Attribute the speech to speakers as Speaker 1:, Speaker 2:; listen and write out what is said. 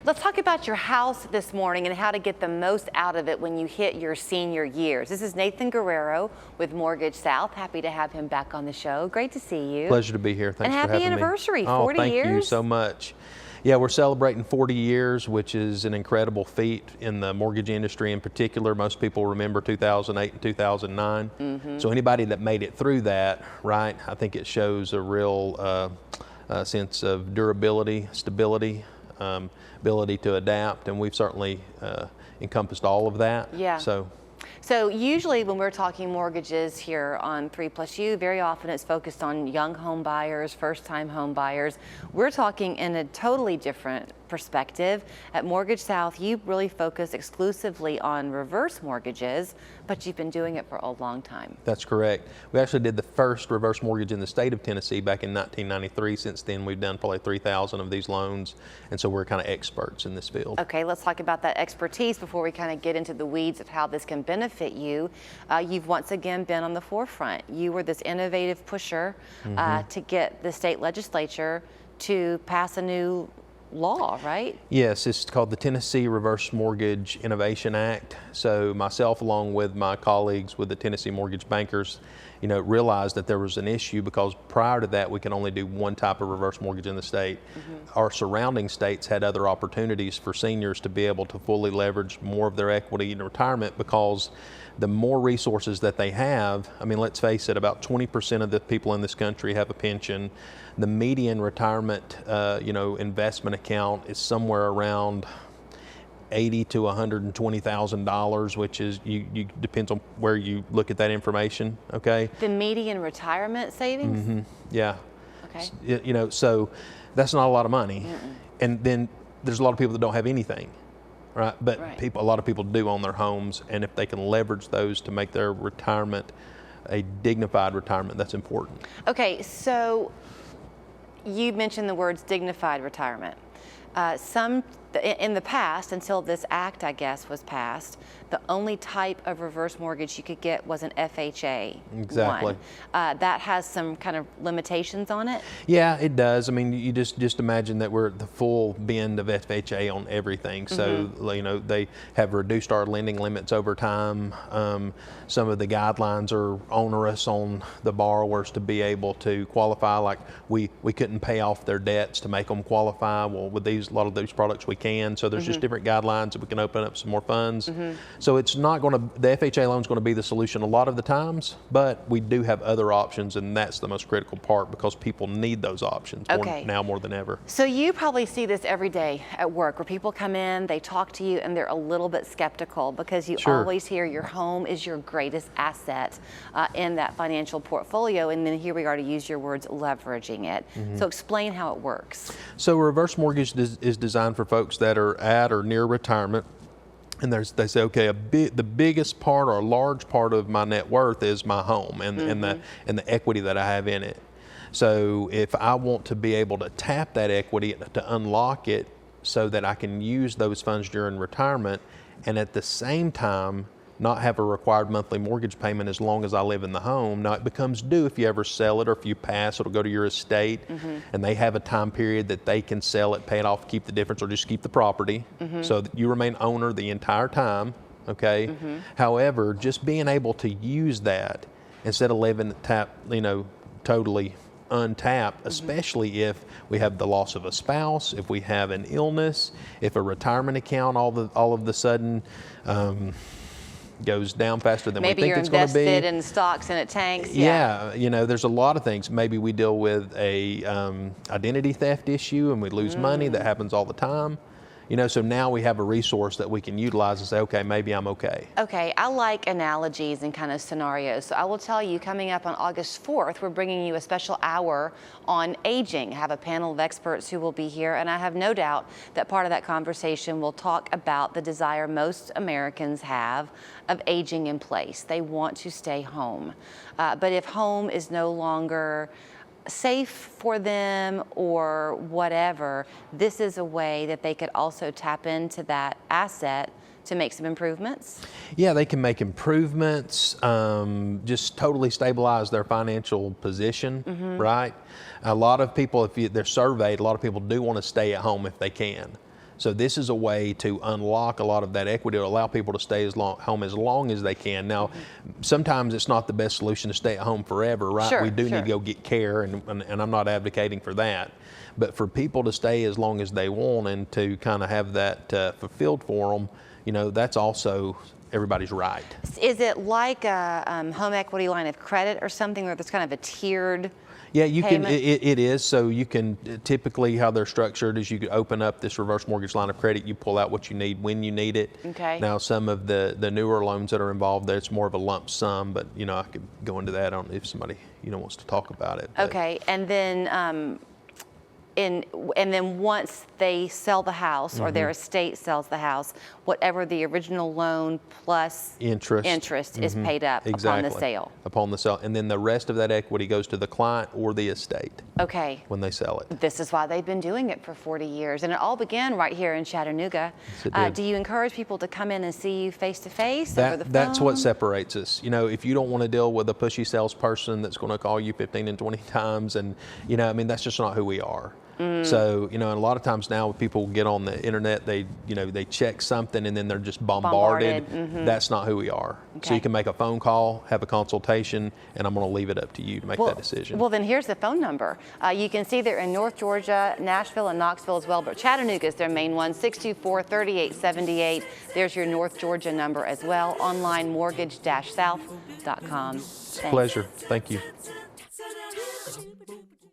Speaker 1: Let's talk about your house this morning and how to get the most out of it when you hit your senior years. This is Nathan Guerrero with Mortgage South. Happy to have him back on the show. Great to see you.
Speaker 2: Pleasure to be here. Thanks for having me.
Speaker 1: And happy anniversary, 40
Speaker 2: years.
Speaker 1: years.
Speaker 2: Thank you so much. Yeah, we're celebrating 40 years, which is an incredible feat in the mortgage industry in particular. Most people remember 2008 and 2009. So anybody that made it through that, right, I think it shows a real sense of durability, stability, ability to adapt, and we've certainly encompassed all of that.
Speaker 1: Yeah. So usually when we're talking mortgages here on 3+U, very often it's focused on young home buyers, first-time home buyers. We're talking in a totally different perspective. At Mortgage South, you really focus exclusively on reverse mortgages, but you've been doing it for a long time.
Speaker 2: That's correct. We actually did the first reverse mortgage in the state of Tennessee back in 1993. Since then, we've done probably 3,000 of these loans, and so we're kind of experts in this field.
Speaker 1: Okay, let's talk about that expertise before we kind of get into the weeds of how this can benefit you. You've once again been on the forefront. You were this innovative pusher to get the state legislature to pass a new law, right?
Speaker 2: Yes, it's called the Tennessee Reverse Mortgage Innovation Act. So myself, along with my colleagues with the Tennessee Mortgage Bankers, realized that there was an issue because prior to that we can only do one type of reverse mortgage in the state. Our surrounding states had other opportunities for seniors to be able to fully leverage more of their equity in retirement, because the more resources that they have, I mean, let's face it, about 20% of the people in this country have a pension. The median retirement, investment account is somewhere around $80,000 to $120,000, which is you depends on where you look at that information. Okay.
Speaker 1: The median retirement savings.
Speaker 2: Yeah.
Speaker 1: Okay.
Speaker 2: So that's not a lot of money, and then there's a lot of people that don't have anything. Right, but a lot of people do own their homes, and if they can leverage those to make their retirement a dignified retirement, that's important.
Speaker 1: Okay, so you mentioned the words dignified retirement. In the past, until this act, I guess, was passed, the only type of reverse mortgage you could get was an FHA.
Speaker 2: Exactly.
Speaker 1: That has some kind of limitations on it?
Speaker 2: Yeah, it does. I mean, you just imagine that we're at the full bend of FHA on everything. So, they have reduced our lending limits over time. Some of the guidelines are onerous on the borrowers to be able to qualify. Like we couldn't pay off their debts to make them qualify. Well, with a lot of these products we can. So there's just different guidelines that we can open up some more funds. So it's not going to, the FHA loan is going to be the solution a lot of the times, but we do have other options, and that's the most critical part because people need those options now more than ever.
Speaker 1: So you probably see this every day at work where people come in, they talk to you, and they're a little bit skeptical because you always hear your home is your greatest asset in that financial portfolio, and then here we are, to use your words, leveraging it. So explain how it works.
Speaker 2: So reverse mortgage is designed for folks that are at or near retirement, and they say, okay, the biggest part or a large part of my net worth is my home and the equity that I have in it. So if I want to be able to tap that equity to unlock it so that I can use those funds during retirement, and at the same time not have a required monthly mortgage payment as long as I live in the home. Now it becomes due if you ever sell it, or if you pass, it'll go to your estate, and they have a time period that they can sell it, pay it off, keep the difference, or just keep the property, so that you remain owner the entire time. Okay. However, just being able to use that instead of living totally untapped, especially if we have the loss of a spouse, if we have an illness, if a retirement account all of the sudden goes down faster than we think it's going to be.
Speaker 1: Maybe you're invested in stocks and it tanks.
Speaker 2: Yeah, there's a lot of things. Maybe we deal with a identity theft issue and we lose money. That happens all the time. So now we have a resource that we can utilize and say, okay, maybe I'm okay.
Speaker 1: Okay, I like analogies and kind of scenarios. So I will tell you, coming up on August 4th, we're bringing you a special hour on aging. I have a panel of experts who will be here, and I have no doubt that part of that conversation will talk about the desire most Americans have of aging in place. They want to stay home. But if home is no longer safe for them or whatever, this is a way that they could also tap into that asset to make some improvements?
Speaker 2: Yeah, they can make improvements, just totally stabilize their financial position, right? A lot of people, if they're surveyed, a lot of people do want to stay at home if they can. So this is a way to unlock a lot of that equity to allow people to stay home as long as they can. Now, sometimes it's not the best solution to stay at home forever, right?
Speaker 1: Sure,
Speaker 2: we do
Speaker 1: sure.
Speaker 2: need to go get care, and I'm not advocating for that. But for people to stay as long as they want and to kind of have that fulfilled for them, you know, that's also everybody's right.
Speaker 1: Is it like a home equity line of credit or something where there's kind of a tiered
Speaker 2: Yeah, you
Speaker 1: payment?
Speaker 2: can. It is. So you can typically how they're structured is you could open up this reverse mortgage line of credit. You pull out what you need when you need it.
Speaker 1: Okay.
Speaker 2: Now some of the newer loans that are involved, there it's more of a lump sum. But you know I could go into that on if somebody wants to talk about it. But
Speaker 1: Okay, and then and then once they sell the house or their estate sells the house, whatever the original loan plus
Speaker 2: interest
Speaker 1: is paid up upon the sale.
Speaker 2: Upon the sale, and then the rest of that equity goes to the client or the estate
Speaker 1: Okay.
Speaker 2: when they sell it.
Speaker 1: This is why they've been doing it for 40 years. And it all began right here in Chattanooga.
Speaker 2: Yes, it did.
Speaker 1: Do you encourage people to come in and see you face to face over the phone?
Speaker 2: That's what separates us. You know, if you don't want to deal with a pushy salesperson that's going to call you 15 and 20 times, and you know, I mean, that's just not who we are. So, you know, and a lot of times now people get on the internet, they check something and then they're just bombarded. That's not who we are.
Speaker 1: Okay.
Speaker 2: So you can make a phone call, have a consultation, and I'm going to leave it up to you to make that decision.
Speaker 1: Well, then here's the phone number. You can see they're in North Georgia, Nashville, and Knoxville as well, but Chattanooga is their main one, 624-3878. There's your North Georgia number as well, online mortgage-south.com.
Speaker 2: It's a pleasure. Thank you.